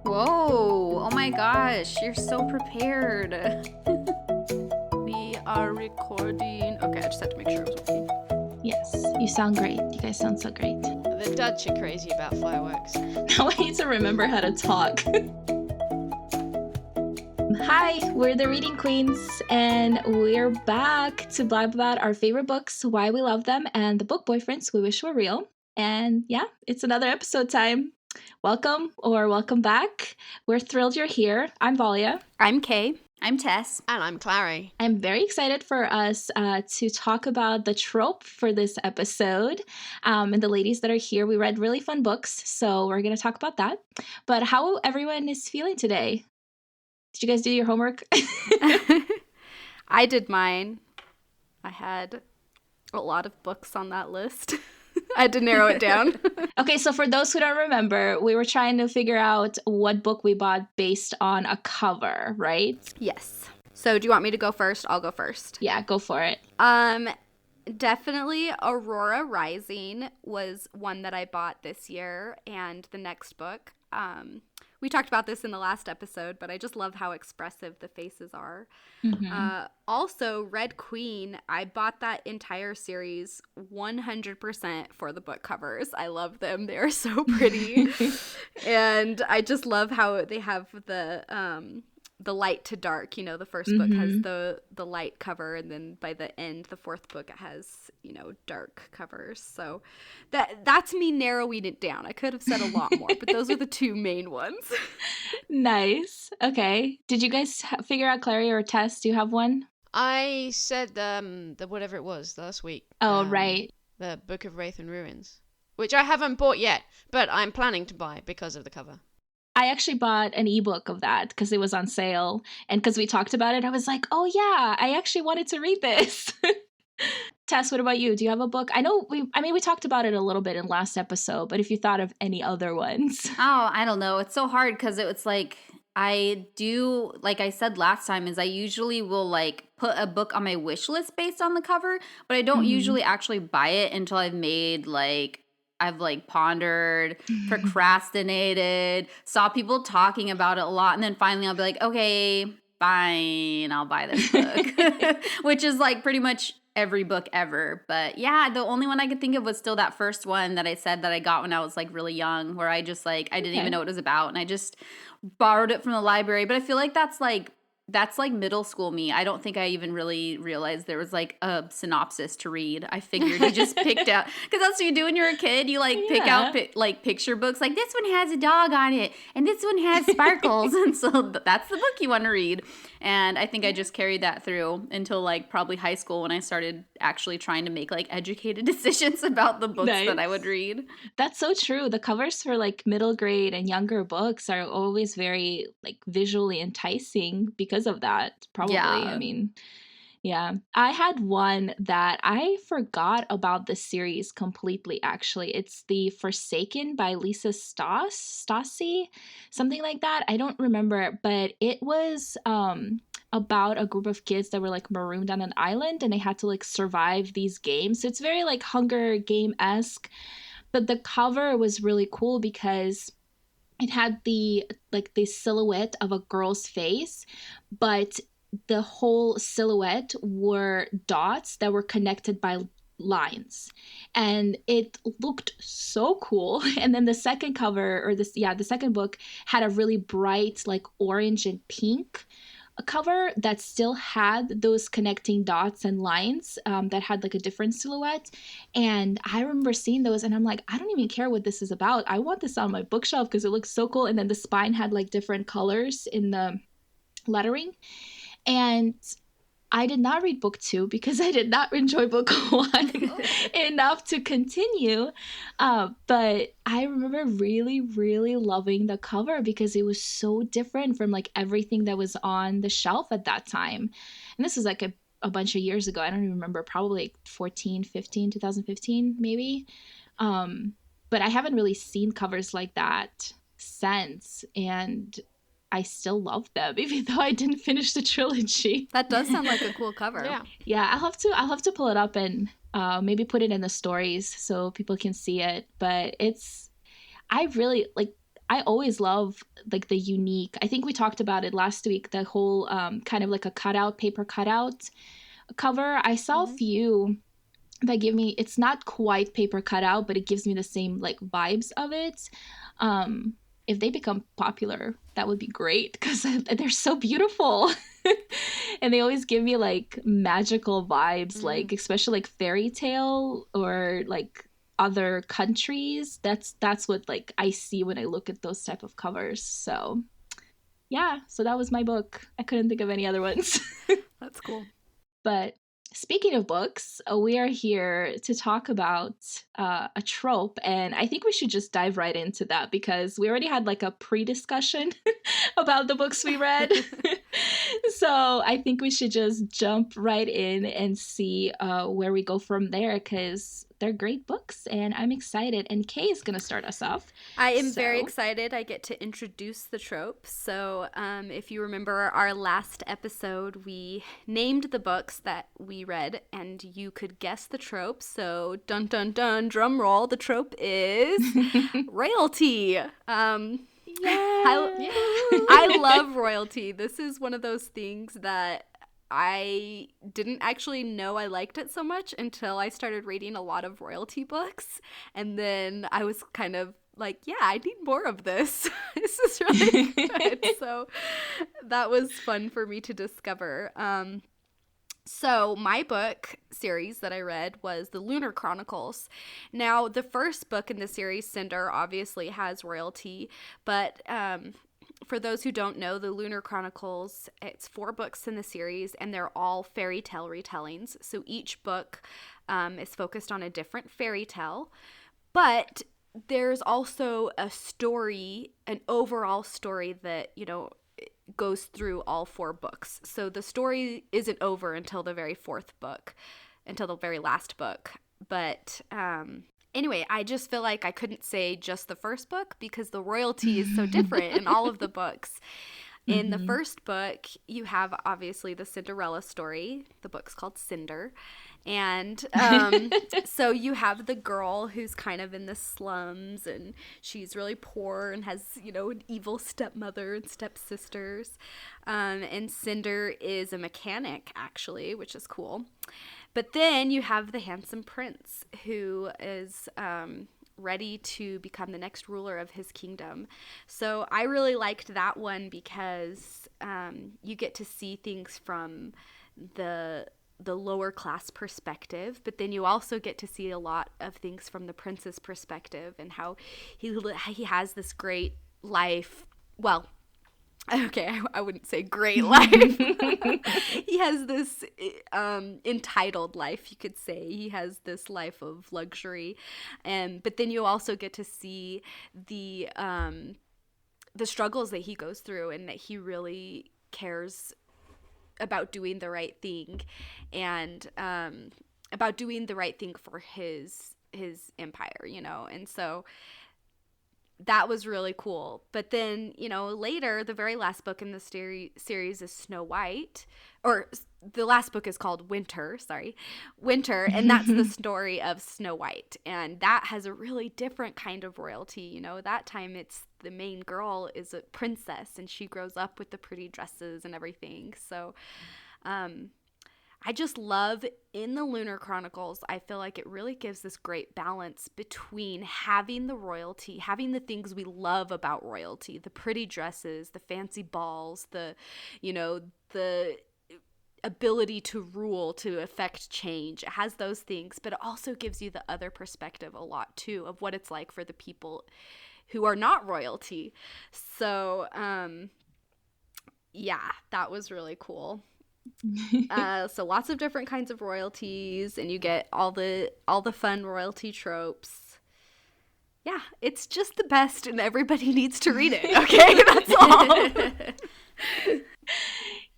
Whoa! Oh my gosh, you're so prepared. We are recording. Okay, I just had to make sure it was working. Yes, you sound great. You guys sound so great. The Dutch are crazy about fireworks. Now I need to remember how to talk. Hi, we're the Reading Queens, and we're back to blab about our favorite books, why we love them, and the book boyfriends we wish were real. And yeah, it's another episode time. Welcome or welcome back. We're thrilled you're here. I'm Valia. I'm Kay. I'm Tess. And I'm Clary. I'm very excited for us to talk about the trope for this episode. And the ladies that are here, we read really fun books, so we're going to talk about that. But how everyone is feeling today? Did you guys do your homework? I did mine. I had a lot of books on that list. I had to narrow it down. Okay, so for those who don't remember, we were trying to figure out what book we bought based on a cover, right? Yes. So do you want me to go first? I'll go first. Yeah, go for it. Definitely Aurora Rising was one that I bought this year, and the next book. We talked about this in the last episode, but I just love how expressive the faces are. Mm-hmm. Also, Red Queen, I bought that entire series 100% for the book covers. I love them. They are so pretty. And I just love how they have the light to dark. You know, the first book has the light cover, and then by the end, the fourth book, it has, you know, dark covers. So that's me narrowing it down. I could have said a lot more, but those are the two main ones. Nice. Okay. Did you guys figure out, Clary or Tess? Do you have one? I said the whatever it was last week. Oh, right. The Book of Wraith and Ruins, which I haven't bought yet, but I'm planning to buy because of the cover. I actually bought an ebook of that because it was on sale. And because we talked about it, I was like, oh yeah, I actually wanted to read this. Tess, what about you? Do you have a book? I know we talked about it a little bit in last episode, but if you thought of any other ones. Oh, I don't know. It's so hard because it's like I do, like I said last time, is I usually will like put a book on my wish list based on the cover, but I don't usually actually buy it until I've pondered, procrastinated, saw people talking about it a lot, and then finally I'll be like, okay, fine, I'll buy this book, which is like pretty much every book ever. But yeah, the only one I could think of was still that first one that I said that I got when I was like really young, where I just I didn't even know what it was about, and I just borrowed it from the library. But I feel like that's like middle school me. I don't think I even really realized there was like a synopsis to read. I figured you just picked out, because that's what you do when you're a kid. You pick out picture books. Like, this one has a dog on it, and this one has sparkles, and so that's the book you want to read. And I think I just carried that through until like probably high school, when I started actually trying to make like educated decisions about the books that I would read. That's so true. The covers for like middle grade and younger books are always very like visually enticing because of that, probably. Yeah. I mean, yeah. I had one that I forgot about the series completely, actually. It's The Forsaken by Lisa Stassi, something like that. I don't remember, but it was about a group of kids that were like marooned on an island, and they had to like survive these games. So it's very like Hunger Game-esque, but the cover was really cool because it had the silhouette of a girl's face, but the whole silhouette were dots that were connected by lines, and it looked so cool. And then the second cover, or the second book, had a really bright like orange and pink cover that still had those connecting dots and lines that had like a different silhouette. And I remember seeing those, and I'm like, I don't even care what this is about. I want this on my bookshelf because it looks so cool. And then the spine had like different colors in the lettering. And I did not read book 2 because I did not enjoy book 1 enough to continue. But I remember really, really loving the cover because it was so different from like everything that was on the shelf at that time. And this was like a bunch of years ago. I don't even remember, probably like 2015 maybe. But I haven't really seen covers like that since. And I still love them, even though I didn't finish the trilogy. That does sound like a cool cover. Yeah, I'll have to pull it up and maybe put it in the stories so people can see it. But I really like. I always love like the unique. I think we talked about it last week. The whole kind of like a paper cutout cover. I saw a few that give me. It's not quite paper cutout, but it gives me the same like vibes of it. If they become popular, that would be great because they're so beautiful. And they always give me like magical vibes, like especially like fairy tale or like other countries. That's what like I see when I look at those type of covers. So yeah, so that was my book. I couldn't think of any other ones. That's cool. But speaking of books, we are here to talk about a trope, and I think we should just dive right into that because we already had like a pre-discussion about the books we read. So I think we should just jump right in and see where we go from there because they're great books and I'm excited. And Kay is going to start us off. I am very excited. I get to introduce the trope. So if you remember our last episode, we named the books that we read and you could guess the trope. So dun dun dun, drum roll, the trope is royalty. I love royalty. This is one of those things that I didn't actually know I liked it so much until I started reading a lot of royalty books. And then I was kind of like, yeah, I need more of this. This is really good. So that was fun for me to discover. So my book series that I read was the Lunar Chronicles. Now, the first book in the series, Cinder, obviously has royalty, but for those who don't know, the Lunar Chronicles, it's 4 books in the series, and they're all fairy tale retellings. So each book is focused on a different fairy tale, but there's also a story, an overall story that, you know, goes through all 4 books. So the story isn't over until the very 4th book, until the very last book. But anyway, I just feel like I couldn't say just the first book because the royalty is so different in all of the books. In the first book, you have obviously the Cinderella story. The book's called Cinder. And so you have the girl who's kind of in the slums and she's really poor and has, you know, an evil stepmother and stepsisters. And Cinder is a mechanic, actually, which is cool. But then you have the handsome prince who is ready to become the next ruler of his kingdom. So I really liked that one because you get to see things from the lower class perspective, but then you also get to see a lot of things from the prince's perspective and how he has this great life. Well, okay, I wouldn't say great life. He has this entitled life, you could say. He has this life of luxury, but then you also get to see the struggles that he goes through and that he really cares about doing the right thing and about doing the right thing for his empire, you know. And so that was really cool. But then, you know, later, the very last book in the series is Snow White, or the last book is called Winter, and that's the story of Snow White. And that has a really different kind of royalty, you know. That time it's the main girl is a princess and she grows up with the pretty dresses and everything. So I just love in the Lunar Chronicles, I feel like it really gives this great balance between having the royalty, having the things we love about royalty, the pretty dresses, the fancy balls, the ability to rule, to affect change. It has those things, but it also gives you the other perspective a lot too of what it's like for the people who are not royalty. So yeah, that was really cool. So lots of different kinds of royalties, and you get all the fun royalty tropes. Yeah, it's just the best, and everybody needs to read it. Okay, that's all.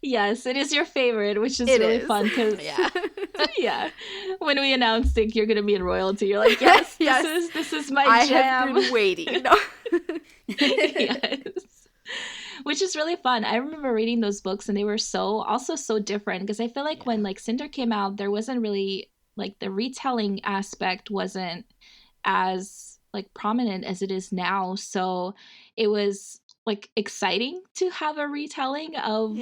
Yes, it is your favorite, which is really fun because yeah, when we announced that you're gonna be in royalty, you're like, yes, this is my jam. I have been waiting. No. Yes. which is really fun. I remember reading those books and they were also so different, because I feel like when like Cinder came out, there wasn't really like the retelling aspect wasn't as like prominent as it is now. So it was like exciting to have a retelling of,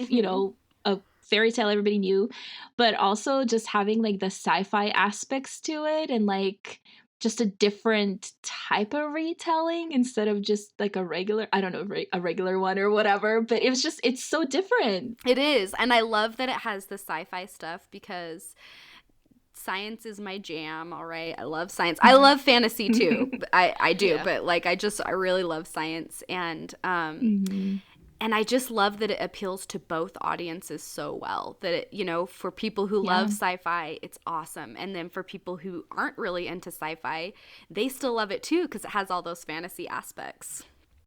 a fairy tale everybody knew, but also just having like the sci-fi aspects to it, and like just a different type of retelling instead of just like a regular, I don't know, a regular one or whatever. But it was just, it's so different. It is. And I love that it has the sci-fi stuff, because science is my jam. All right, I love science. I love fantasy too. I do, but like I really love science, and and I just love that it appeals to both audiences so well. That it, for people who love sci-fi, it's awesome, and then for people who aren't really into sci-fi, they still love it too, because it has all those fantasy aspects.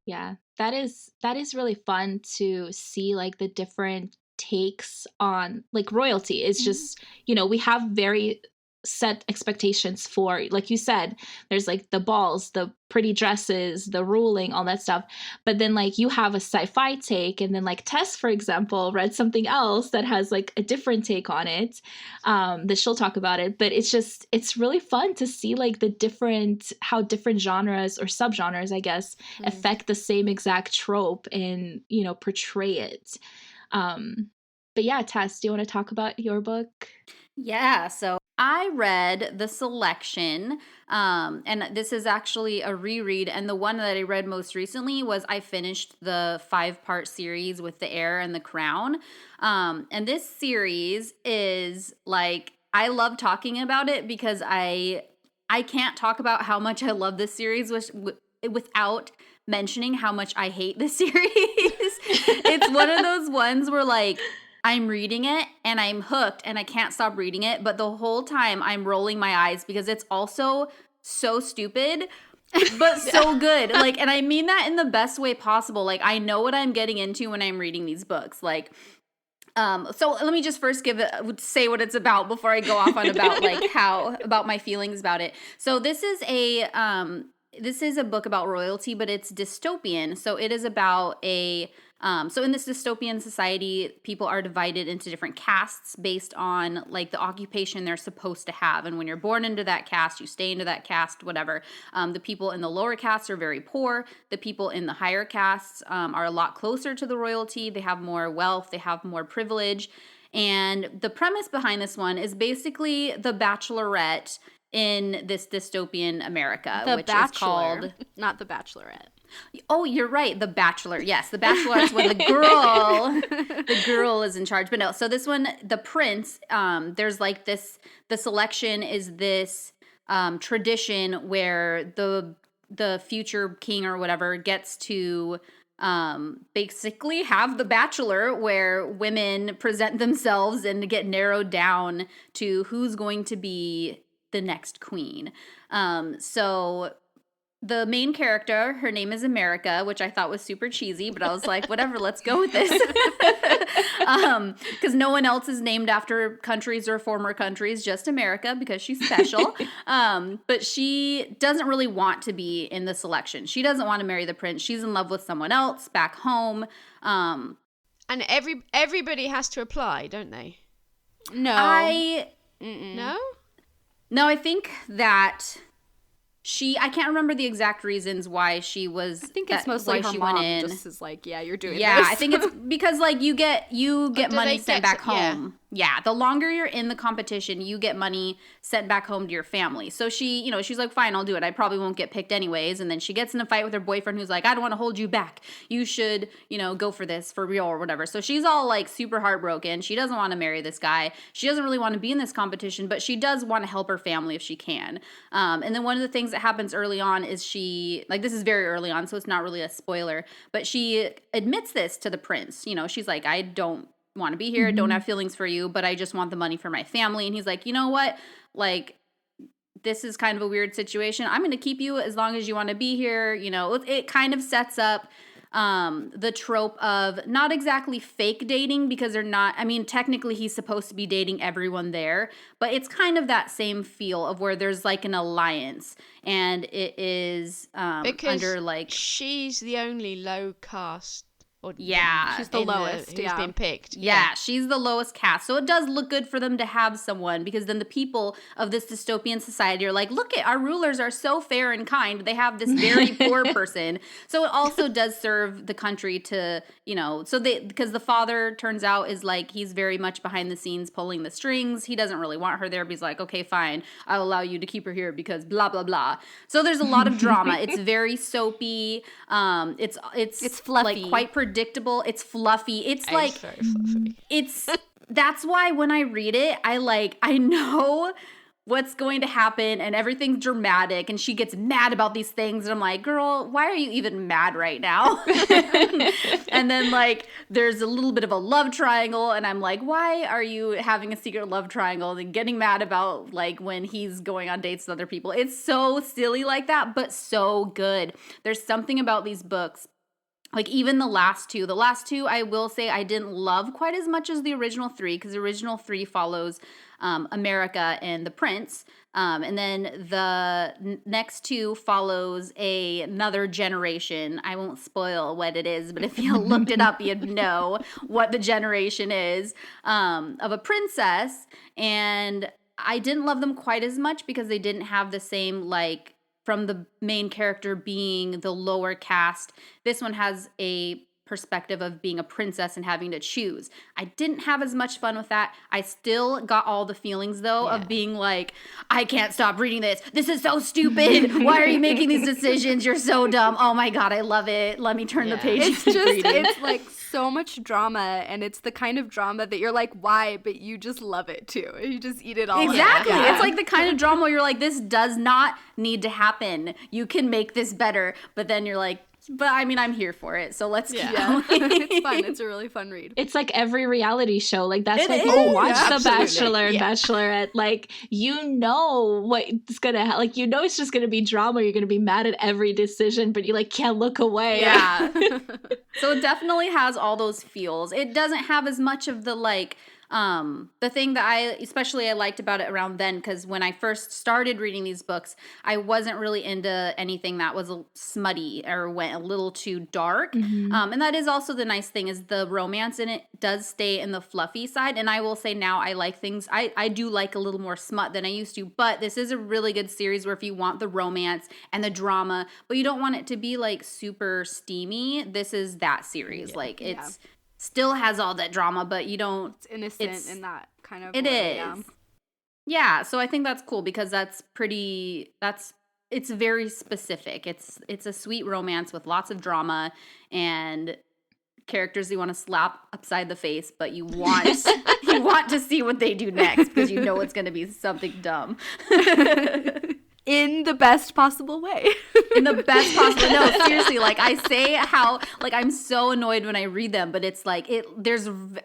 Yeah, that is really fun to see, like the different takes on like royalty. It's just, we have very set expectations for, like you said, there's like the balls, the pretty dresses, the ruling, all that stuff. But then like you have a sci-fi take, and then like Tess, for example, read something else that has like a different take on it, that she'll talk about it. But it's really fun to see like how different genres or subgenres, I guess, affect the same exact trope and, portray it. But yeah, Tess, do you want to talk about your book? Yeah, so I read The Selection, and this is actually a reread, and the one that I read most recently was I finished the 5-part series with The Heir and the Crown, and this series is like, I love talking about it because I can't talk about how much I love this series without mentioning how much I hate this series. It's one of those ones where like, I'm reading it and I'm hooked and I can't stop reading it, but the whole time I'm rolling my eyes because it's also so stupid, but so good. Like, and I mean that in the best way possible. Like, I know what I'm getting into when I'm reading these books. Like, so let me just first say what it's about before I go off on about like about my feelings about it. So this is a book about royalty, but it's dystopian. So it is about so in this dystopian society, people are divided into different castes based on like the occupation they're supposed to have. And when you're born into that caste, you stay into that caste, whatever. The people in the lower castes are very poor. The people in the higher castes are a lot closer to the royalty. They have more wealth. They have more privilege. And the premise behind this one is basically The Bachelorette in this dystopian America, which is called, not The Bachelorette. Oh, you're right. The Bachelor. Yes, The Bachelor is when the girl is in charge. But no, so this one, the prince, there's like this, the selection is this tradition where the future king or whatever gets to basically have the Bachelor, where women present themselves and get narrowed down to who's going to be the next queen. So the main character, her name is America, which I thought was super cheesy, but I was like, whatever, let's go with this. Because no one else is named after countries or former countries, just America, because she's special. But she doesn't really want to be in the selection. She doesn't want to marry the prince. She's in love with someone else back home. And everybody has to apply, don't they? No. No? No, I think that I can't remember the exact reasons why she was. I think it's mostly her mom just is like, yeah, you're doing this. Yeah, I think it's because like you get money sent back home. Yeah, the longer you're in the competition, you get money sent back home to your family. So she's like, fine, I'll do it. I probably won't get picked anyways. And then she gets in a fight with her boyfriend who's like, I don't want to hold you back. You should, go for this for real or whatever. So she's all like super heartbroken. She doesn't want to marry this guy. She doesn't really want to be in this competition, but she does want to help her family if she can. And then one of the things that happens early on is this is very early on, so it's not really a spoiler, but she admits this to the prince. She's like, I don't want to be here, don't have feelings for you, but I just want the money for my family. And he's like, you know what? Like, this is kind of a weird situation. I'm going to keep you as long as you want to be here. It kind of sets up the trope of not exactly fake dating, because they're not, technically he's supposed to be dating everyone there, but it's kind of that same feel of where there's like an alliance, and it is because under like, she's the only low caste Or Yeah. she's the lowest, who's been picked. Yeah, she's the lowest caste. So it does look good for them to have someone, because then the people of this dystopian society are like, look, our rulers are so fair and kind. They have this very poor person. So it also does serve the country to, because the father turns out is like, he's very much behind the scenes pulling the strings. He doesn't really want her there, but he's like, okay, fine, I'll allow you to keep her here because blah, blah, blah. So there's a lot of drama. It's very soapy. It's fluffy. Like quite predictable. It's fluffy. It's like very fluffy. That's why when I read it, I know what's going to happen and everything's dramatic, and she gets mad about these things, and I'm like, girl, why are you even mad right now? And then like there's a little bit of a love triangle, and I'm like, why are you having a secret love triangle and getting mad about like when he's going on dates with other people? It's so silly like that, but so good. There's something about these books. Like even the last two, I will say I didn't love quite as much as the original three, because the original three follows America and the prince. And then the next two follows another generation. I won't spoil what it is, but if you looked it up, you'd know what the generation is, of a princess. And I didn't love them quite as much because they didn't have the same, like, from the main character being the lower caste. This one has a perspective of being a princess and having to choose. I didn't have as much fun with that. I still got all the feelings though of being like, I can't stop reading this. This is so stupid. Why are you making these decisions? You're so dumb. Oh my God, I love it. Let me turn the page. It's like so much drama, and it's the kind of drama that you're like, why? But you just love it too. You just eat it all up. Exactly. It's like the kind of drama where you're like, this does not need to happen. You can make this better. But then you're like, but I mean, I'm here for it, so let's keep going. It's fun. It's a really fun read. It's like every reality show. Like that's why people watch The Bachelor and Bachelorette. Like, you know what's gonna like, you know it's just gonna be drama. You're gonna be mad at every decision, but you like can't look away. Yeah. So it definitely has all those feels. It doesn't have as much of the like the thing that I liked about it around then, because when I first started reading these books, I wasn't really into anything that was smutty or went a little too dark. And that is also the nice thing, is the romance in it does stay in the fluffy side. And I will say now I like things, I do like a little more smut than I used to, but this is a really good series where if you want the romance and the drama, but you don't want it to be like super steamy, this is that series. Like it's still has all that drama, but you don't... It's innocent in that kind of way. It is. Yeah, so I think that's cool because it's very specific. It's a sweet romance with lots of drama and characters you want to slap upside the face, but you want to see what they do next because you know it's going to be something dumb. In the best possible way. In the best possible. No, seriously, like I say how, like I'm so annoyed when I read them, but it's like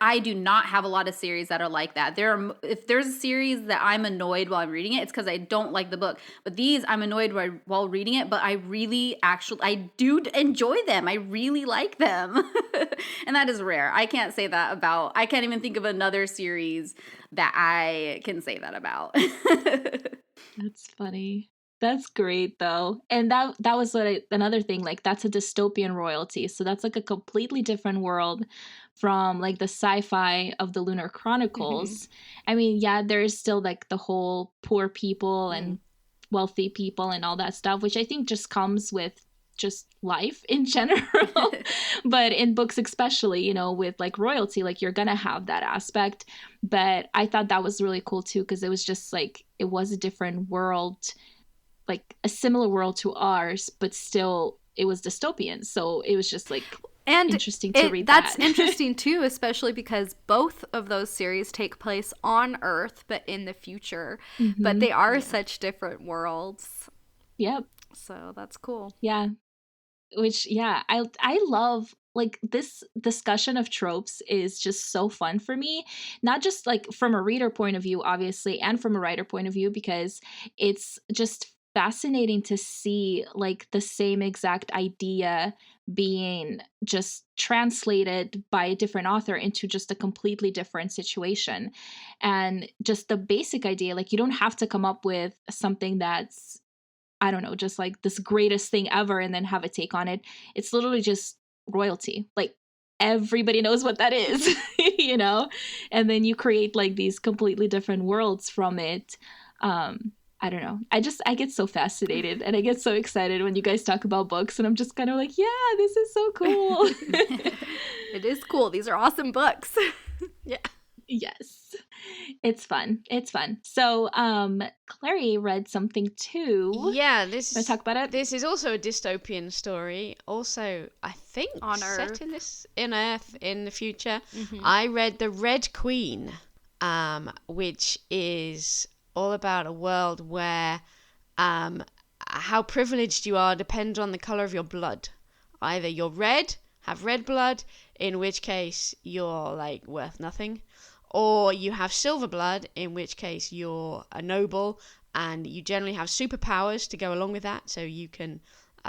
I do not have a lot of series that are like that. If there's a series that I'm annoyed while I'm reading it, it's because I don't like the book. But these, I'm annoyed while reading it, but I do enjoy them. I really like them. And that is rare. I can't even think of another series that I can say that about. That's funny. That's great though. And that was another thing, like that's a dystopian royalty. So that's like a completely different world from like the sci-fi of the Lunar Chronicles. I mean, yeah, there is still like the whole poor people and wealthy people and all that stuff, which I think just comes with just life in general. But in books especially, with like royalty, like you're gonna have that aspect. But I thought that was really cool too, because it was just like, it was a different world, like a similar world to ours, but still it was dystopian. So it was just like interesting to read that. That's interesting too, especially because both of those series take place on Earth, but in the future. But they are such different worlds. Yep. So that's cool. Yeah. Which, I love, like, this discussion of tropes is just so fun for me. Not just, like, from a reader point of view, obviously, and from a writer point of view, because it's just fascinating to see, like, the same exact idea being just translated by a different author into just a completely different situation. And just the basic idea, like, you don't have to come up with something that's, I don't know, just like this greatest thing ever and then have a take on it. It's literally just royalty. Like, everybody knows what that is, you know? And then you create like these completely different worlds from it. I don't know. I get so fascinated and I get so excited when you guys talk about books, and I'm just kind of like, yeah, this is so cool. It is cool. These are awesome books. Yeah. Yes. It's fun. It's fun. So, Clary read something too. Yeah, Want to talk about it? This is also a dystopian story. Also, I think On set Earth. in Earth in the future. Mhm. I read The Red Queen, which is all about a world where how privileged you are depends on the color of your blood. Either you're red, have red blood, in which case you're like worth nothing, or you have silver blood, in which case you're a noble and you generally have superpowers to go along with that. So you can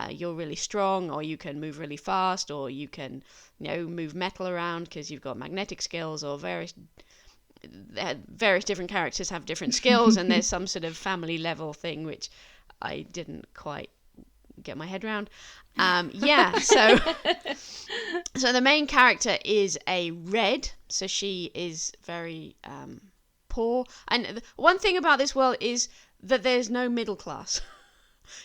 you're really strong, or you can move really fast, or you can move metal around because you've got magnetic skills, or various different characters have different skills, and there's some sort of family level thing which I didn't quite get my head around. So the main character is a red, so she is very poor. And one thing about this world is that there's no middle class.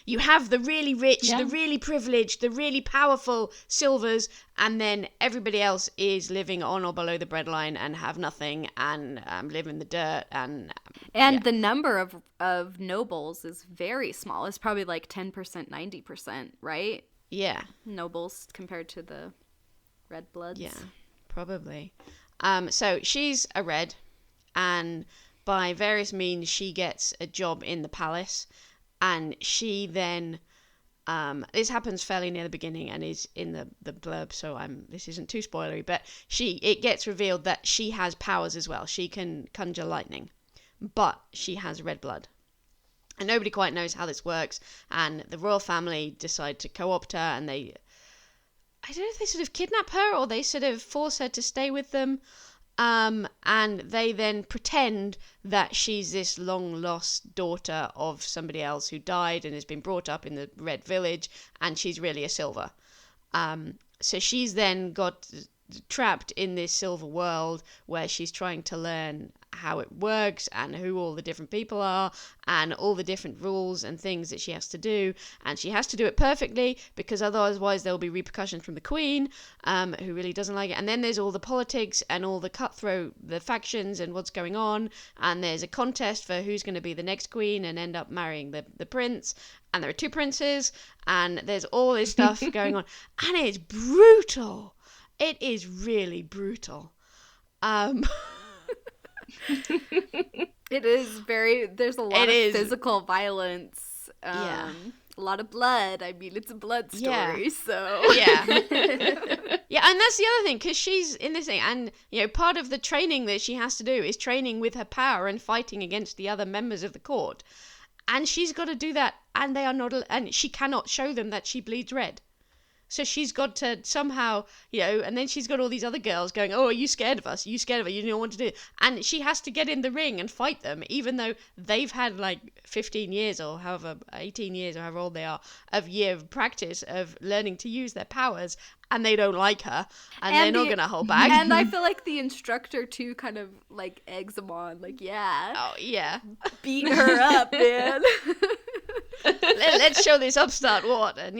You have the really rich, the really privileged, the really powerful silvers, and then everybody else is living on or below the breadline and have nothing and live in the dirt. And the number of nobles is very small. It's probably like 10%, 90%, right? Yeah. Nobles compared to the red bloods. Yeah, probably. So she's a red, and by various means she gets a job in the palace. And she then, this happens fairly near the beginning and is in the blurb, so this isn't too spoilery, but it gets revealed that she has powers as well. She can conjure lightning, but she has red blood. And nobody quite knows how this works, and the royal family decide to co-opt her, and I don't know if they sort of kidnap her or they sort of force her to stay with them. And they then pretend that she's this long-lost daughter of somebody else who died and has been brought up in the Red Village, and she's really a silver. So she's then got trapped in this silver world where she's trying to learn how it works and who all the different people are and all the different rules and things that she has to do, and she has to do it perfectly because otherwise there will be repercussions from the queen, who really doesn't like it. And then there's all the politics and all the factions and what's going on, and there's a contest for who's going to be the next queen and end up marrying the prince, and there are two princes, and there's all this stuff going on, and it's brutal. It is really brutal. It is there's a lot of physical violence, a lot of blood. I mean, it's a blood story, so yeah. Yeah, and that's the other thing, because she's in this thing, and part of the training that she has to do is training with her power and fighting against the other members of the court, and she's got to do that, and they are not, and she cannot show them that she bleeds red. So she's got to somehow, and then she's got all these other girls going, oh, are you scared of us? Are you scared of her? You don't know what to do. And she has to get in the ring and fight them, even though they've had like 15 years or 18 years or however old they are, of year of practice of learning to use their powers, and they don't like her, and they're not going to hold back. And I feel like the instructor, too, kind of like eggs them on, like, oh, yeah. beat her up, man. Let's show this upstart what, and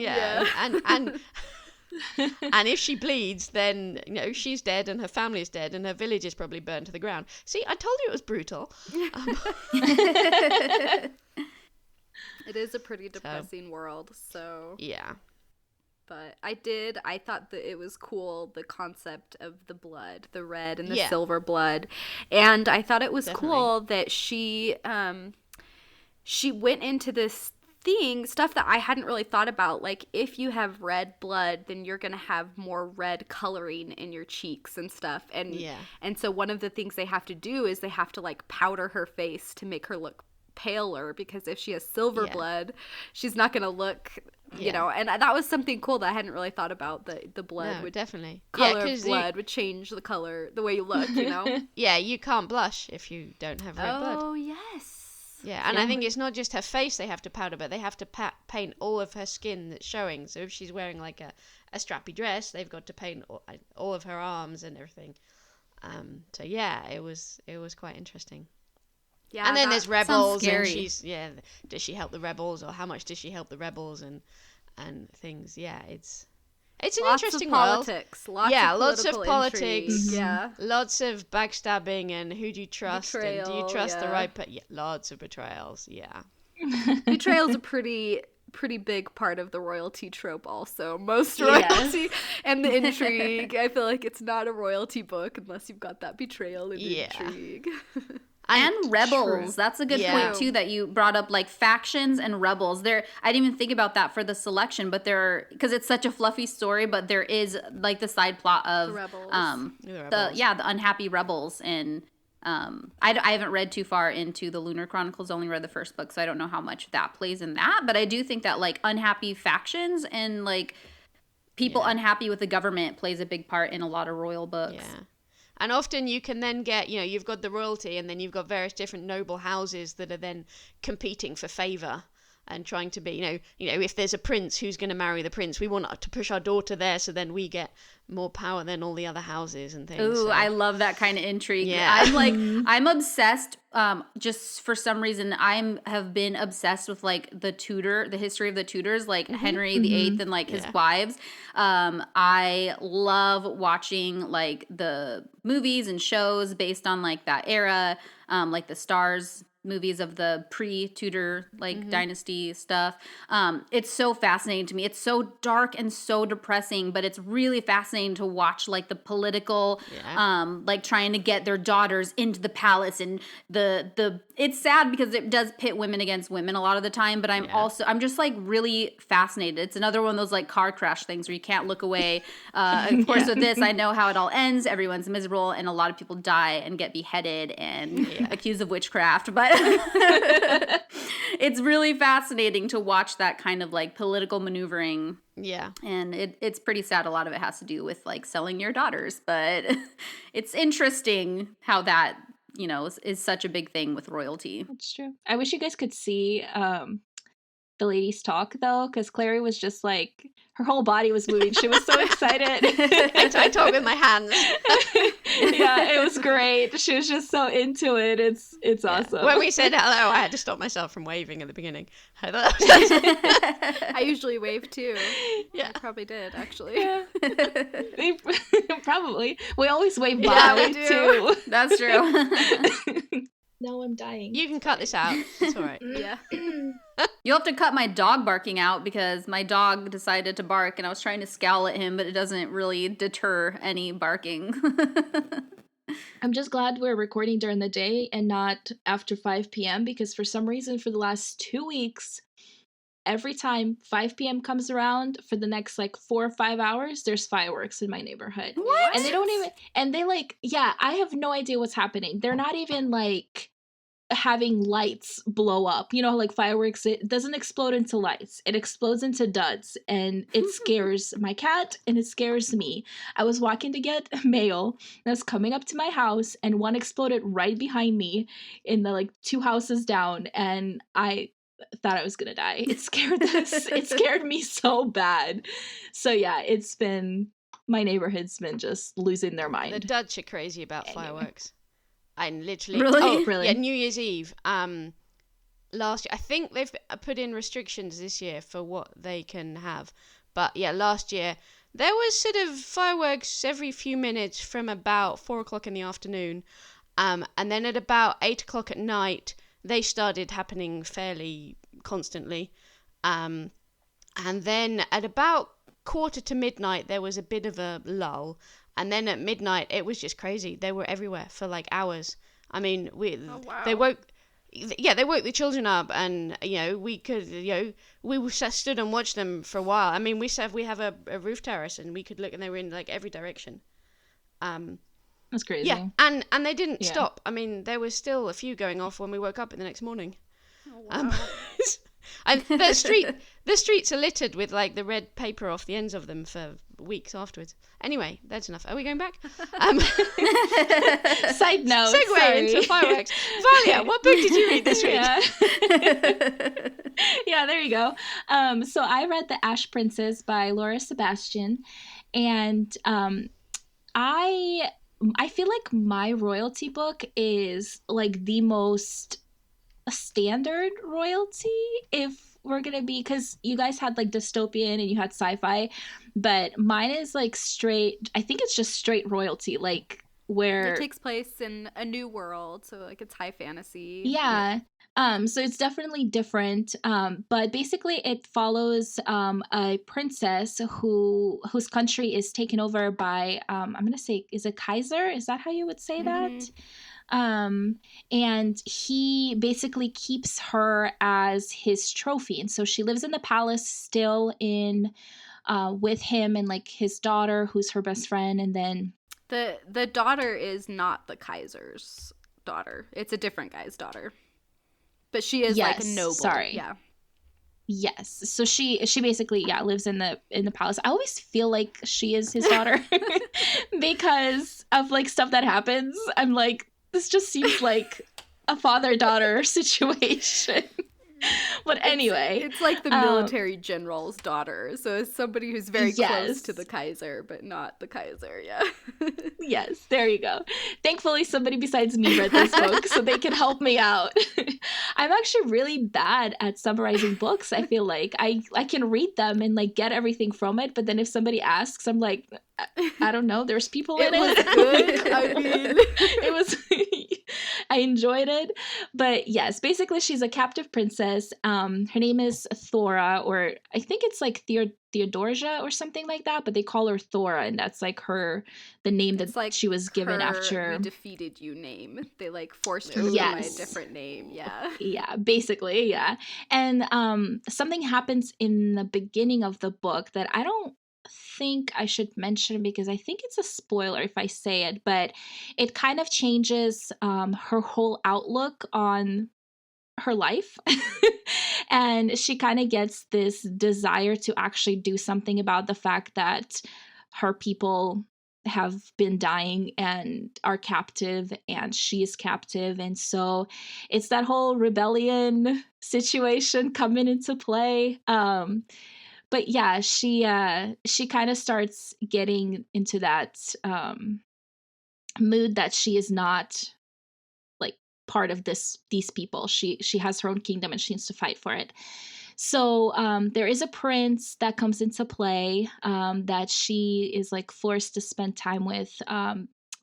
and if she bleeds, then she's dead and her family's dead and her village is probably burned to the ground. See, I told you it was brutal. It is a pretty depressing world, so yeah. But I thought that it was cool, the concept of the blood, the red and the silver blood, and I thought it was cool that she went into this stuff that I hadn't really thought about. Like, if you have red blood, then you're gonna have more red coloring in your cheeks and stuff. And so one of the things they have to do is they have to like powder her face to make her look paler, because if she has silver blood, she's not gonna look, and that was something cool that I hadn't really thought about. The blood would definitely color of blood would change the color, the way you look, Yeah, you can't blush if you don't have red blood. Oh yes. Yeah, and I think it's not just her face they have to powder, but they have to paint all of her skin that's showing. So if she's wearing like a strappy dress, they've got to paint all of her arms and everything. So yeah, it was quite interesting. Yeah, and then there's rebels, and does she help the rebels, or how much does she help the rebels, and things. Yeah, it's an interesting politics, world. Lots of politics. Intrigue. Yeah, lots of backstabbing, and who do you trust? Betrayal, and do you trust the right? But lots of betrayals. Yeah, betrayal's a pretty big part of the royalty trope. Also, most royalty and the intrigue. I feel like it's not a royalty book unless you've got that betrayal and intrigue. And rebels. That's a good point too that you brought up, like factions and rebels. I didn't even think about that for the selection, but because it's such a fluffy story, but there is like the side plot of the rebels. The unhappy rebels, and I haven't read too far into the Lunar Chronicles, only read the first book, so I don't know how much that plays in that, but I do think that like unhappy factions and like people unhappy with the government plays a big part in a lot of royal books. Yeah. And often you can then get, you've got the royalty, and then you've got various different noble houses that are then competing for favor and trying to be, if there's a prince, who's going to marry the prince? We want to push our daughter there, so then we get more power than all the other houses and things. Ooh, I love that kind of intrigue. Yeah. I'm obsessed. Just for some reason, have been obsessed with like the history of the Tudors, like Henry VIII and like his wives. I love watching like the movies and shows based on like that era, like the Stars movies of the pre-Tudor like dynasty stuff. It's so fascinating to me. It's so dark and so depressing, but it's really fascinating to watch like the political like trying to get their daughters into the palace, and the it's sad because it does pit women against women a lot of the time, but I'm just like really fascinated. It's another one of those like car crash things where you can't look away. Of course with this I know how it all ends. Everyone's miserable and a lot of people die and get beheaded and accused of witchcraft, but it's really fascinating to watch that kind of like political maneuvering. Yeah. And it's pretty sad. A lot of it has to do with like selling your daughters, but it's interesting how that, is such a big thing with royalty. That's true. I wish you guys could see the ladies talk though, because Clary was just like, her whole body was moving. She was so excited. I talk with my hands. Yeah, it was great. She was just so into it. It's awesome. When we said hello, I had to stop myself from waving at the beginning. I usually wave too. Yeah, I probably did actually. Yeah. Probably. We always wave bye too. That's true. Now I'm dying. You can cut this out. It's all right. Yeah. You'll have to cut my dog barking out because my dog decided to bark and I was trying to scowl at him, but it doesn't really deter any barking. I'm just glad we're recording during the day and not after 5 p.m. because for some reason for the last 2 weeks, every time 5 p.m. comes around for the next like 4 or 5 hours, there's fireworks in my neighborhood. What? And they don't even, and they like, I have no idea what's happening. They're not even like having lights blow up, like fireworks, it doesn't explode into lights, it explodes into duds, and it scares my cat and it scares me. I was walking to get mail and I was coming up to my house and one exploded right behind me in the like 2 houses down, and I thought I was gonna die. It scared me so bad. So yeah, my neighborhood's been just losing their mind. The Dutch are crazy about fireworks. And literally, really? Yeah, New Year's Eve. Last year, I think they've put in restrictions this year for what they can have. But yeah, last year there was sort of fireworks every few minutes from about 4 o'clock in the afternoon, and then at about 8 o'clock at night they started happening fairly constantly, and then at about 1:45 there was a bit of a lull. And then at midnight, it was just crazy. They were everywhere for like hours. I mean, they woke the children up, and we could, we stood and watched them for a while. I mean, we have a roof terrace, and we could look, and they were in like every direction. That's crazy. Yeah, and they didn't stop. I mean, there was still a few going off when we woke up in the next morning. Oh, wow. And the streets are littered with like the red paper off the ends of them for weeks afterwards. Anyway, that's enough. Are we going back? Side note. Segue into fireworks. Valia, what book did you read this week? Yeah, there you go. So I read The Ash Princess by Laura Sebastian, and I feel like my royalty book is like the most standard royalty, if we're gonna be, because you guys had like dystopian and you had sci-fi, but mine is like straight, I think it's just straight royalty, like where it takes place in a new world, so like it's high fantasy. Yeah. So it's definitely different. But basically it follows a princess whose country is taken over by I'm gonna say, is it Kaiser? Is that how you would say that? And he basically keeps her as his trophy. And so she lives in the palace still in with him and like his daughter, who's her best friend, and then the daughter is not the Kaiser's daughter. It's a different guy's daughter. But she is like a noble. Sorry. Yeah. Yes. So she basically lives in the palace. I always feel like she is his daughter because of like stuff that happens. I'm like, this just seems like a father-daughter situation. But anyway, it's like the military general's daughter. So it's somebody who's very close to the Kaiser, but not the Kaiser. Yeah. Yes, there you go. Thankfully, somebody besides me read this book, so they can help me out. I'm actually really bad at summarizing books. I feel like I can read them and like get everything from it, but then if somebody asks, I'm like, I don't know. There's people in it. It was good. I mean, it was. I enjoyed it, but yes, basically she's a captive princess. Her name is Thora, or I think it's like Theodosia or something like that, but they call her Thora, and that's like the name that like she was given after. We defeated you name. They like forced her to by a different name. Yeah. Yeah, basically, yeah. And something happens in the beginning of the book that I don't think I should mention because I think it's a spoiler if I say it, but it kind of changes her whole outlook on her life. And she kind of gets this desire to actually do something about the fact that her people have been dying and are captive, and she is captive. And so it's that whole rebellion situation coming into play. But yeah, she kind of starts getting into that mood that she is not like part of these people. She has her own kingdom and she needs to fight for it. So there is a prince that comes into play that she is like forced to spend time with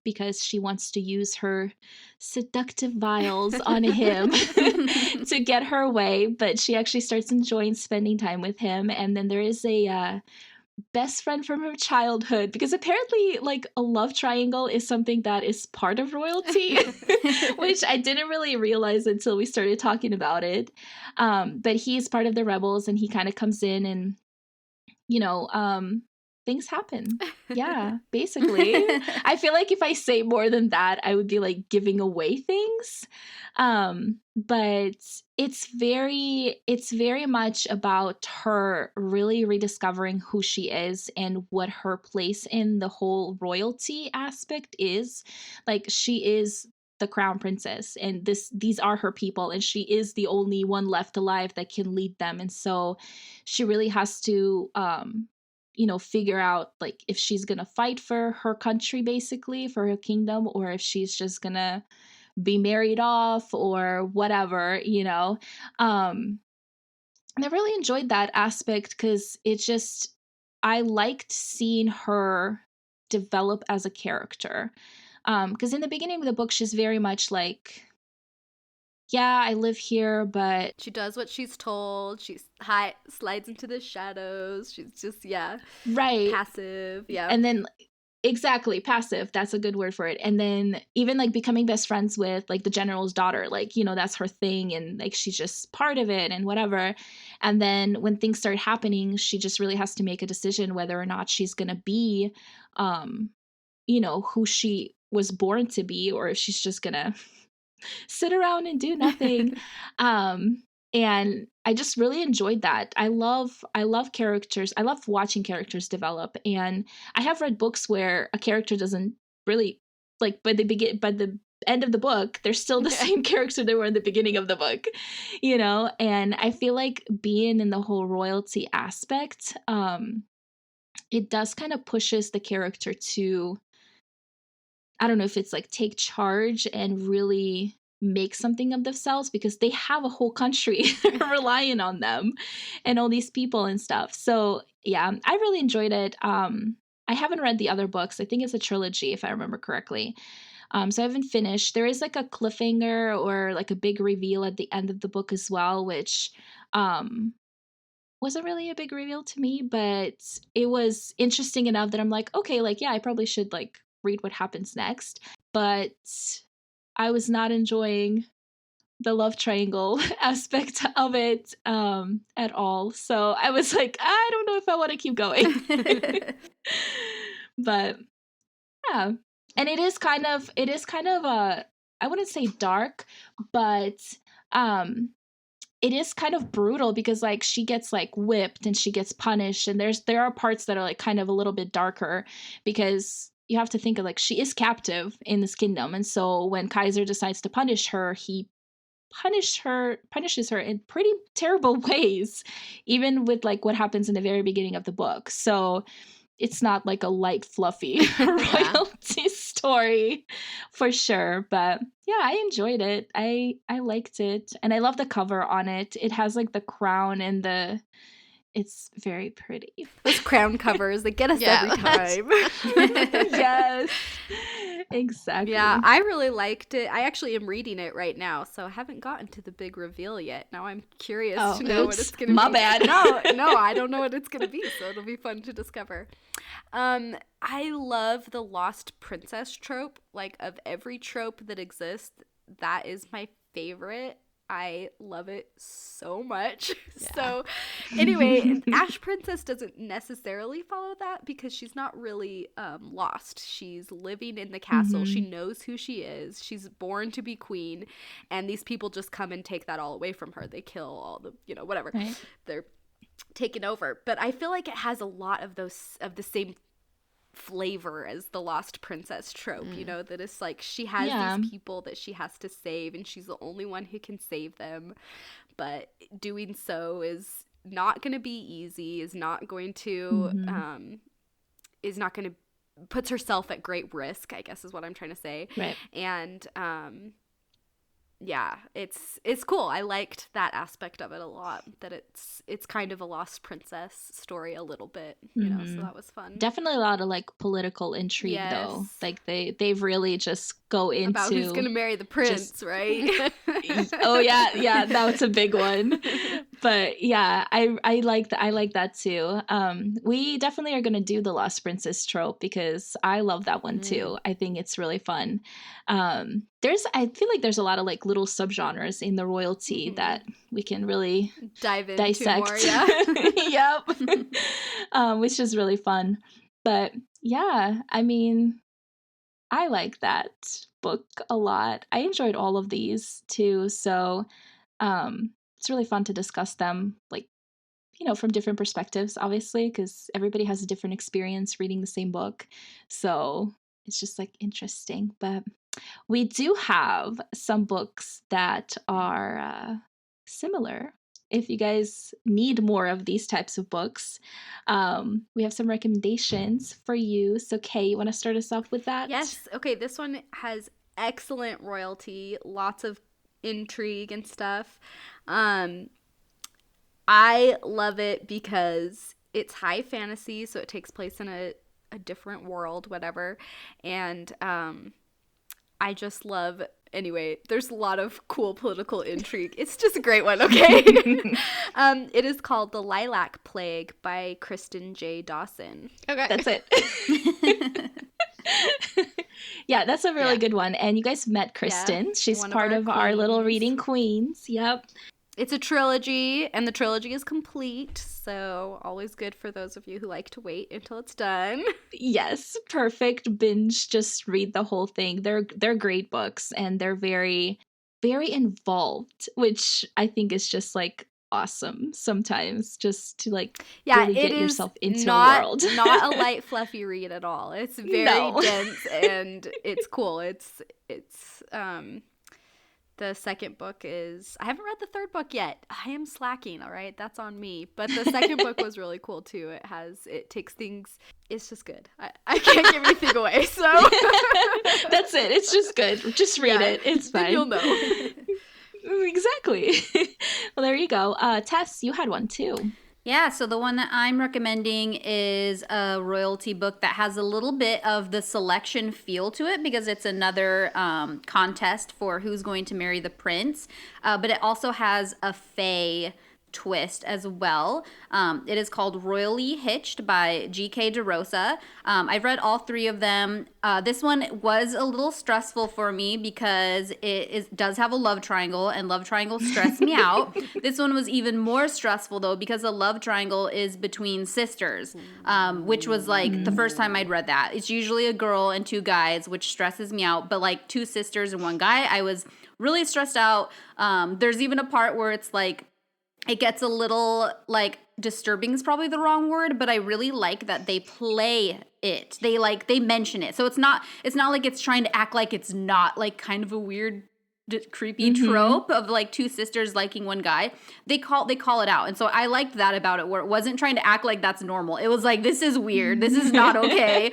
because she wants to use her seductive vials on him to get her way. But she actually starts enjoying spending time with him. And then there is a best friend from her childhood, because apparently like a love triangle is something that is part of royalty, which I didn't really realize until we started talking about it. But he's part of the rebels, and he kind of comes in and, you know, things happen. Yeah, basically. I feel like if I say more than that, I would be like giving away things. But it's very much about her really rediscovering who she is and what her place in the whole royalty aspect is. Like, she is the crown princess, and these are her people, and she is the only one left alive that can lead them. And so she really has to figure out like if she's gonna fight for her country, basically for her kingdom, or if she's just gonna be married off or whatever. And I really enjoyed that aspect because I liked seeing her develop as a character, because in the beginning of the book she's very much like, yeah, I live here, but she does what she's told. She slides into the shadows. She's just, right, passive. Yeah. And then exactly, passive, that's a good word for it. And then even like becoming best friends with like the general's daughter, like, that's her thing, and like she's just part of it and whatever. And then when things start happening, she just really has to make a decision whether or not she's gonna be who she was born to be, or if she's just gonna sit around and do nothing. And I just really enjoyed that. I love characters. I love watching characters develop. And I have read books where a character doesn't really, like, by the end of the book, they're still the same character they were in the beginning of the book, you know? And I feel like being in the whole royalty aspect, it does kind of pushes the character to, I don't know if it's like take charge and really make something of themselves, because they have a whole country relying on them and all these people and stuff. So yeah, I really enjoyed it. I haven't read the other books. I think it's a trilogy, if I remember correctly. So I haven't finished. There is like a cliffhanger or like a big reveal at the end of the book as well, which wasn't really a big reveal to me, but it was interesting enough that I'm like, okay, like, yeah, I probably should like read what happens next. But I was not enjoying the love triangle aspect of it at all. So I was like, I don't know if I want to keep going. But yeah. And it is kind of I wouldn't say dark, but it is kind of brutal, because like she gets like whipped and she gets punished, and there are parts that are like kind of a little bit darker, because you have to think of like she is captive in this kingdom, and so when Kaiser decides to punish her, he punishes her in pretty terrible ways, even with like what happens in the very beginning of the book. So it's not like a light, fluffy royalty story for sure. But yeah, I enjoyed it. I liked it. And I love the cover on it. It has like the crown and it's very pretty. Those crown covers, they get us every time. Yes. Exactly. Yeah, I really liked it. I actually am reading it right now, so I haven't gotten to the big reveal yet. Now I'm curious to know what it's going to be. My bad. No, I don't know what it's going to be, so it'll be fun to discover. I love the Lost Princess trope. Like, of every trope that exists, that is my favorite. I love it so much. Yeah. So anyway, Ash Princess doesn't necessarily follow that, because she's not really lost. She's living in the castle. Mm-hmm. She knows who she is. She's born to be queen, and these people just come and take that all away from her. They kill all the, whatever. Right. They're taken over. But I feel like it has a lot of the same flavor as the Lost Princess trope, that it's like she has these people that she has to save, and she's the only one who can save them, but doing so is not going to be easy, is not going to puts herself at great risk, I guess is what I'm trying to say. Right. And yeah, it's cool. I liked that aspect of it a lot, that it's kind of a Lost Princess story a little bit, so that was fun. Definitely a lot of like political intrigue though. Like they've really just go into about who's gonna marry the prince, right? Oh yeah, that was a big one. But yeah, I like that too. We definitely are gonna do the Lost Princess trope, because I love that one too. I think it's really fun. I feel like there's a lot of like little subgenres in the royalty that we can really dive into dissect. More, yeah. Yep. Which is really fun. But yeah, I mean, I like that book a lot. I enjoyed all of these too. So it's really fun to discuss them, like, from different perspectives, obviously, because everybody has a different experience reading the same book. So it's just like interesting. But we do have some books that are similar. If you guys need more of these types of books, we have some recommendations for you. So Kay, you want to start us off with that? Yes. Okay, this one has excellent royalty, lots of intrigue and stuff. I love it because it's high fantasy, so it takes place in a different world, whatever. And I just love, anyway, there's a lot of cool political intrigue. It's just a great one, okay? It is called The Lilac Plague by Kristen J. Dawson. Okay. That's it. Yeah, that's a really good one. And you guys met Kristen. Yeah, she's part of our little reading queens. Yep. It's a trilogy, and the trilogy is complete, so always good for those of you who like to wait until it's done. Yes, perfect binge. Just read the whole thing. They're great books, and they're very very involved, which I think is just like awesome sometimes, just to like really get yourself into a world. Not a light fluffy read at all. It's very dense and it's cool. It's the second book is, I haven't read the third book yet. I am slacking, all right? That's on me. But the second book was really cool too. It takes things, it's just good. I can't give anything away, so. That's it. It's just good. Just read it. It's fine. You'll know. Exactly. Well, there you go. Tess, you had one too. Yeah, so the one that I'm recommending is a royalty book that has a little bit of the selection feel to it because it's another contest for who's going to marry the prince. But it also has a fae twist as well. It is called Royally Hitched by G.K. DeRosa. I've read all three of them. This one was a little stressful for me because it does have a love triangle, and love triangles stress me out. This one was even more stressful though because the love triangle is between sisters, which was like the first time I'd read that. It's usually a girl and two guys, which stresses me out, but like two sisters and one guy, I was really stressed out. There's even a part where it's like it gets a little, like, disturbing is probably the wrong word, but I really like that they play it. They mention it. So it's not like it's trying to act like it's not, like, kind of a weird, creepy trope of, like, two sisters liking one guy. They call it out. And so I liked that about it, where it wasn't trying to act like that's normal. It was like, this is weird. This is not okay.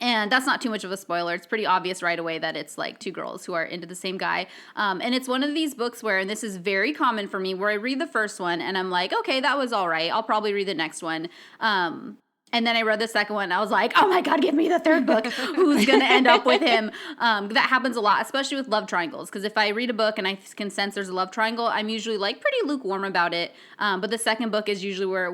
And that's not too much of a spoiler. It's pretty obvious right away that it's like two girls who are into the same guy. And it's one of these books where, and this is very common for me, where I read the first one and I'm like, okay, that was all right. I'll probably read the next one. And then I read the second one and I was like, oh my God, give me the third book. Who's going to end up with him? That happens a lot, especially with love triangles. Because if I read a book and I can sense there's a love triangle, I'm usually like pretty lukewarm about it. But the second book is usually where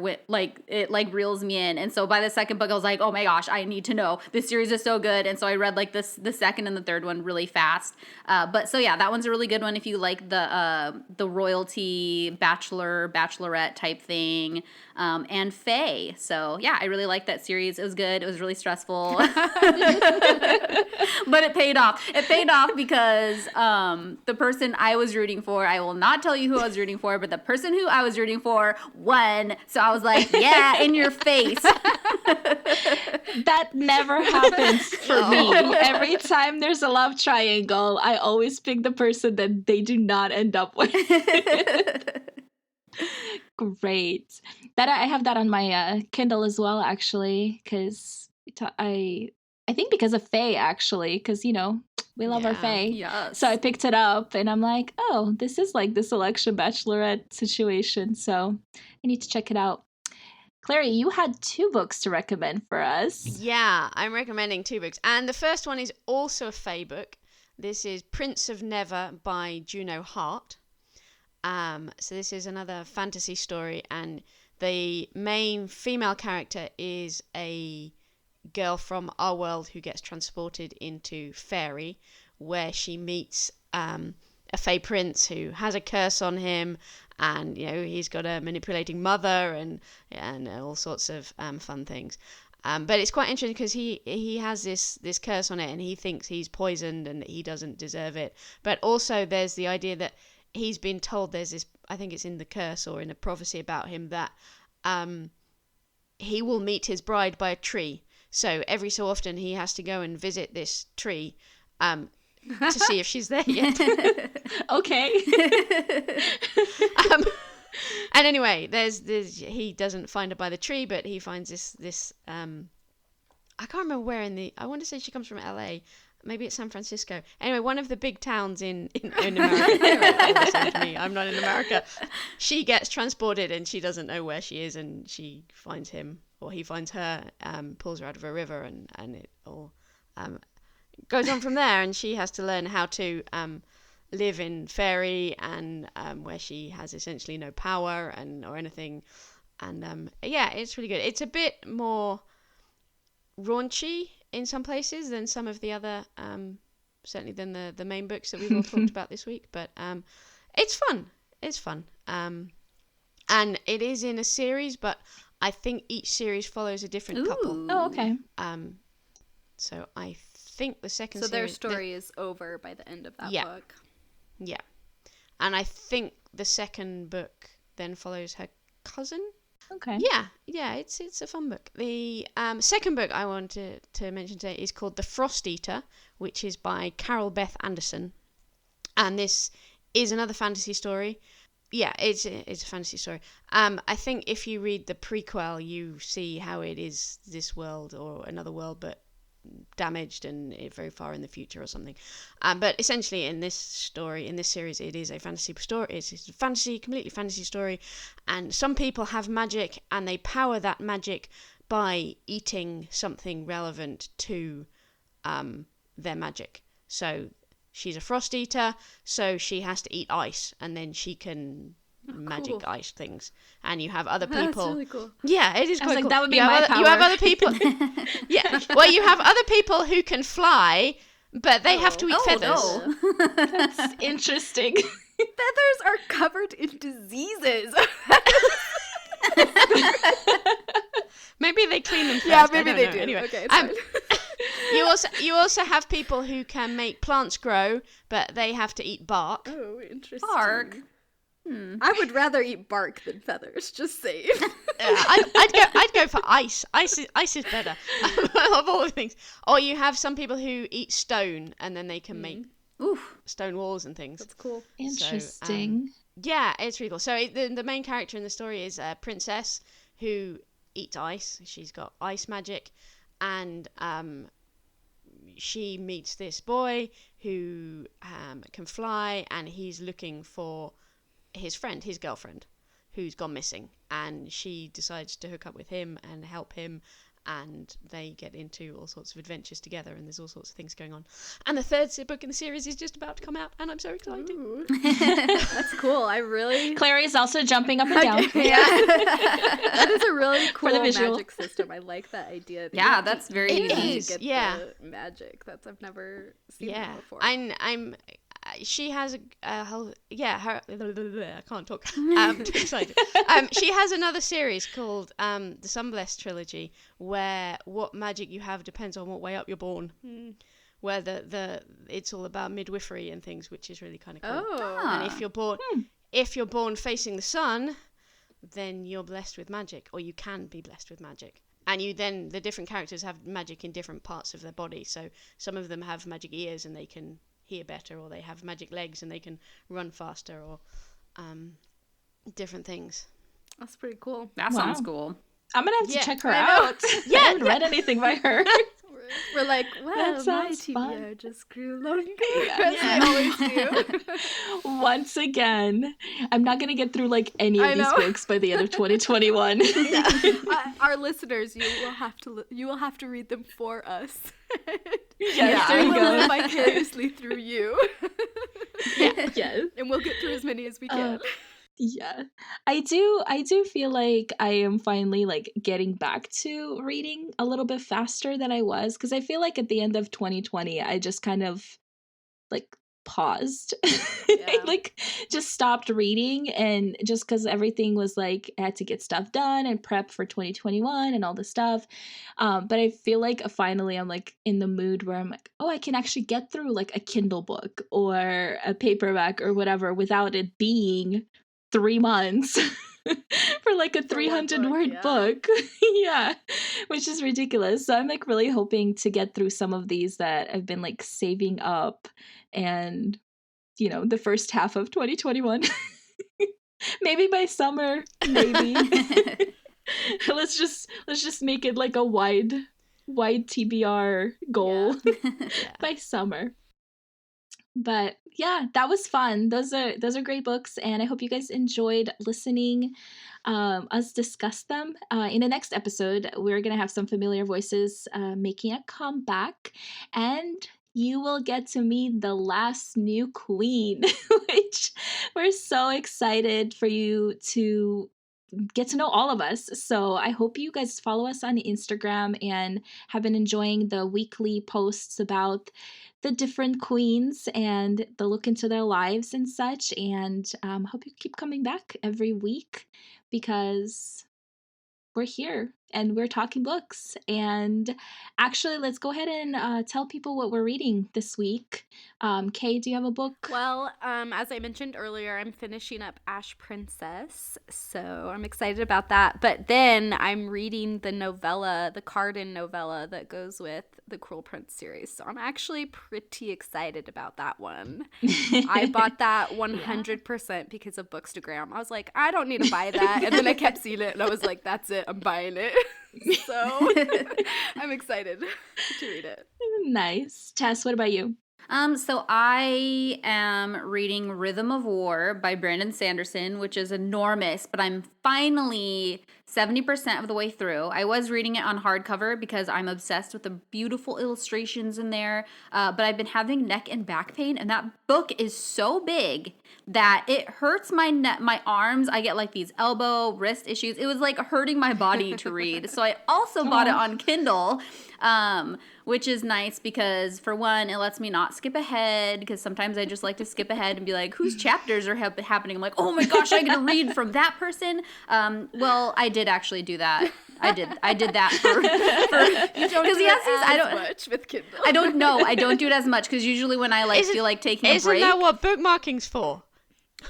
it reels me in. And so by the second book, I was like, oh my gosh, I need to know. This series is so good. And so I read like the second and the third one really fast. But so yeah, that one's a really good one if you like the royalty bachelorette type thing. And fae. So yeah, I really liked that series. It was good. It was really stressful. But it paid off. It paid off because the person I was rooting for, I will not tell you who I was rooting for, but the person who I was rooting for won. So I was like, yeah, in your face. That never happens for me. Every time there's a love triangle, I always pick the person that they do not end up with. Great. That I have that on my Kindle as well, actually, because I think because of Faye, actually, because we love our Faye. Yes. So I picked it up, and I'm like, oh, this is like this election bachelorette situation. So I need to check it out. Clary, you had 2 books to recommend for us. Yeah, I'm recommending 2 books, and the first one is also a Faye book. This is Prince of Never by Juno Hart. So this is another fantasy story, and the main female character is a girl from our world who gets transported into Fairy, where she meets a Fae prince who has a curse on him, and he's got a manipulating mother and all sorts of fun things. But it's quite interesting because he has this curse on it, and he thinks he's poisoned and he doesn't deserve it. But also there's the idea that he's been told there's this, I think it's in the curse or in a prophecy about him, that he will meet his bride by a tree. So every so often he has to go and visit this tree to see if she's there yet. Okay. And anyway, there's he doesn't find her by the tree, but he finds this I can't remember where I want to say she comes from LA. Maybe it's San Francisco. Anyway, one of the big towns in America. Listen to me, I'm not in America. She gets transported and she doesn't know where she is, and she finds him, or he finds her, pulls her out of a river, and it all goes on from there. And she has to learn how to live in Fairy, and where she has essentially no power or anything. And yeah, it's really good. It's a bit more raunchy in some places than some of the other, certainly than the main books that we've all talked about this week. But it's fun. It's fun. And it is in a series, but I think each series follows a different couple. Oh, okay. So I think the second So series... their story is over by the end of that book. Yeah. And I think the second book then follows her cousin. Okay. Yeah, it's a fun book. The second book I wanted to mention today is called The Frost Eater, which is by Carol Beth Anderson. And this is another fantasy story. Yeah, it's a fantasy story. I think if you read the prequel, you see how it is this world or another world, but damaged and very far in the future or something. But essentially, in this story, in this series, it is a fantasy story. It's a completely fantasy story, and some people have magic, and they power that magic by eating something relevant to their magic. So she's a frost eater, so she has to eat ice, and then she can magic ice things. And you have other people. That's really cool. Yeah, it is quite cool. That would be my power. You have other people. Yeah, well, you have other people who can fly, but they have to eat feathers. No. That's interesting. Feathers are covered in diseases. Maybe they clean them first. Yeah, maybe they do. Anyway, okay, it's fine. you also have people who can make plants grow, but they have to eat bark. Oh, interesting. Bark. I would rather eat bark than feathers. Just saying. I'd go for ice. Ice is better of all the things. Or you have some people who eat stone, and then they can make stone walls and things. That's cool. Interesting. So, yeah, it's really cool. So the main character in the story is a princess who eats ice. She's got ice magic, and she meets this boy who can fly, and he's looking for his girlfriend, who's gone missing, and she decides to hook up with him and help him, and they get into all sorts of adventures together, and there's all sorts of things going on. And the third book in the series is just about to come out, and I'm so excited. That's cool. Clary is also jumping up and down. Yeah. That is a really cool the visual. magic system. I like that idea. Yeah, that's very It unique. is. Get the magic. I've never seen Yeah, that before. she has a whole I can't talk. Too excited. She has another series called the Sunbless Trilogy, where what magic you have depends on what way up you're born. Where it's all about midwifery and things, which is really kind of cool. Oh. And if you're born facing the sun, then you're blessed with magic, or you can be blessed with magic. And the different characters have magic in different parts of their body. So some of them have magic ears and they can hear better, or they have magic legs and they can run faster, or different things. That's pretty cool. That sounds cool. I'm gonna have to check her I out. I haven't read anything by her. We're like, well, That my sounds TBR fun. just grew longer, as I always do. Once again, I'm not gonna get through like any I of these know. books by the end of 2021. Our listeners, you will have to read them for us. Yes, there we you will go. live vicariously through you. Yes. And we'll get through as many as we can. Yeah. I do feel like I am finally like getting back to reading a little bit faster than I was, because I feel like at the end of 2020 I just kind of like paused. I like just stopped reading, and just because everything was like I had to get stuff done and prep for 2021 and all this stuff. But I feel like finally I'm like in the mood where I'm like, oh, I can actually get through like a Kindle book or a paperback or whatever without it being 3 months for like a 300-word book. Yeah, which is ridiculous. So I'm like really hoping to get through some of these that I've been like saving up, and the first half of 2021. Maybe by summer, maybe. let's just make it like a wide TBR goal. By summer. But yeah, that was fun. Those are great books, and I hope you guys enjoyed listening us discuss them. In the next episode, we're gonna have some familiar voices making a comeback, and you will get to meet the last new queen, which we're so excited for you to get to know all of us. So I hope you guys follow us on Instagram and have been enjoying the weekly posts about the different queens and the look into their lives and such. And hope you keep coming back every week, because we're here. and we're talking books. And actually, let's go ahead and tell people what we're reading this week. Kay, do you have a book? Well, as I mentioned earlier, I'm finishing up Ash Princess, so I'm excited about that. But then I'm reading the novella, the Carden novella that goes with the Cruel Prince series. So I'm actually pretty excited about that one. I bought that 100% because of Bookstagram. I was like, I don't need to buy that. And then I kept seeing it and I was like, that's it, I'm buying it. So I'm excited to read it. Nice. Tess, what about you? So I am reading Rhythm of War by Brandon Sanderson, which is enormous, but I'm finally 70% of the way through. I was reading it on hardcover because I'm obsessed with the beautiful illustrations in there, but I've been having neck and back pain, and that book is so big that it hurts my arms. I get like these elbow, wrist issues. It was like hurting my body to read. So I also bought it on Kindle, which is nice because, for one, it lets me not skip ahead, because sometimes I just like to skip ahead and be like, whose chapters are happening? I'm like, oh my gosh, I get to read from that person. Well, I did actually do that. I did that for you don't do it as much with Kindle. I don't know. I don't do it as much because usually when I feel like taking a break. Isn't that what bookmarking's for?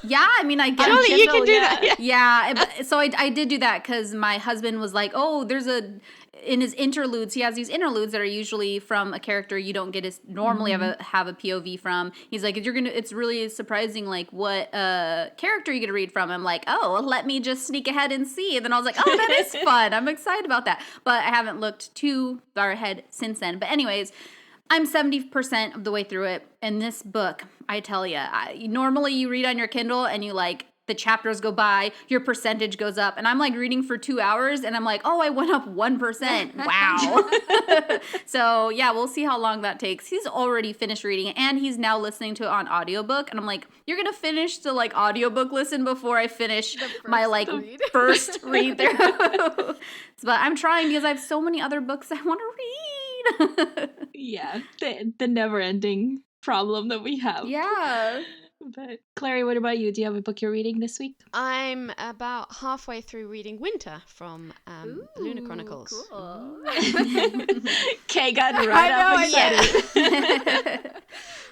Yeah, I mean, I get Surely Kindle, you can do that. Yeah, so I did do that because my husband was like, oh, in his interludes, he has these interludes that are usually from a character you don't get to normally have a POV from. He's like, it's really surprising, like, what character you get to read from. I'm like, oh, let me just sneak ahead and see. And then I was like, oh, that is fun. I'm excited about that. But I haven't looked too far ahead since then. But anyways, I'm 70% of the way through it. And this book, I tell you, normally you read on your Kindle and you the chapters go by, your percentage goes up. And I'm like reading for 2 hours and I'm like, oh, I went up 1%. Wow. So yeah, we'll see how long that takes. He's already finished reading it and he's now listening to it on audiobook. And I'm like, you're going to finish the audiobook listen before I finish my first read through. But I'm trying because I have so many other books I want to read. Yeah, the never-ending problem that we have. Yeah. But Clary, what about you? Do you have a book you're reading this week? I'm about halfway through reading Winter from Lunar Chronicles. Cool. Kay got right up excited.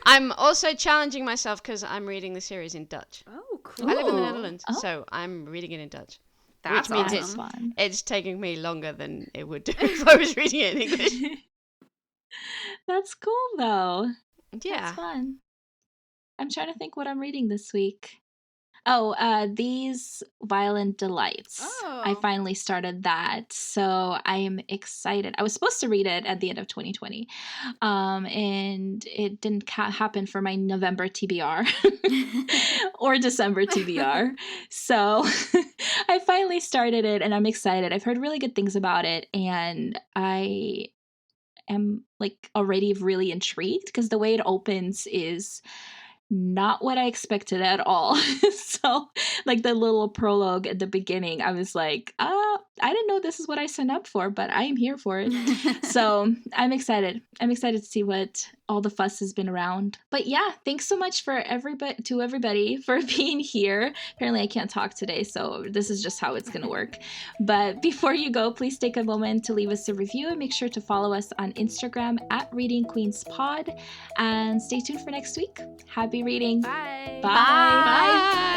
I'm also challenging myself because I'm reading the series in Dutch. Oh, cool. I live in the Netherlands, so I'm reading it in Dutch. That's which means awesome. it's taking me longer than it would do if I was reading it in English. That's cool, though. Yeah. That's fun. I'm trying to think what I'm reading this week. Oh, These Violent Delights. Oh. I finally started that, so I am excited. I was supposed to read it at the end of 2020, and it didn't happen for my November TBR or December TBR. So I finally started it, and I'm excited. I've heard really good things about it, and I am already really intrigued because the way it opens is not what I expected at all. So the little prologue at the beginning, I was like, I didn't know this is what I signed up for, but I am here for it. So I'm excited. I'm excited to see what all the fuss has been around. But yeah, thanks so much for everybody for being here. Apparently I can't talk today, so this is just how it's going to work. But before you go, please take a moment to leave us a review and make sure to follow us on Instagram at Reading Queens Pod. And stay tuned for next week. Happy reading. Bye. Bye. Bye.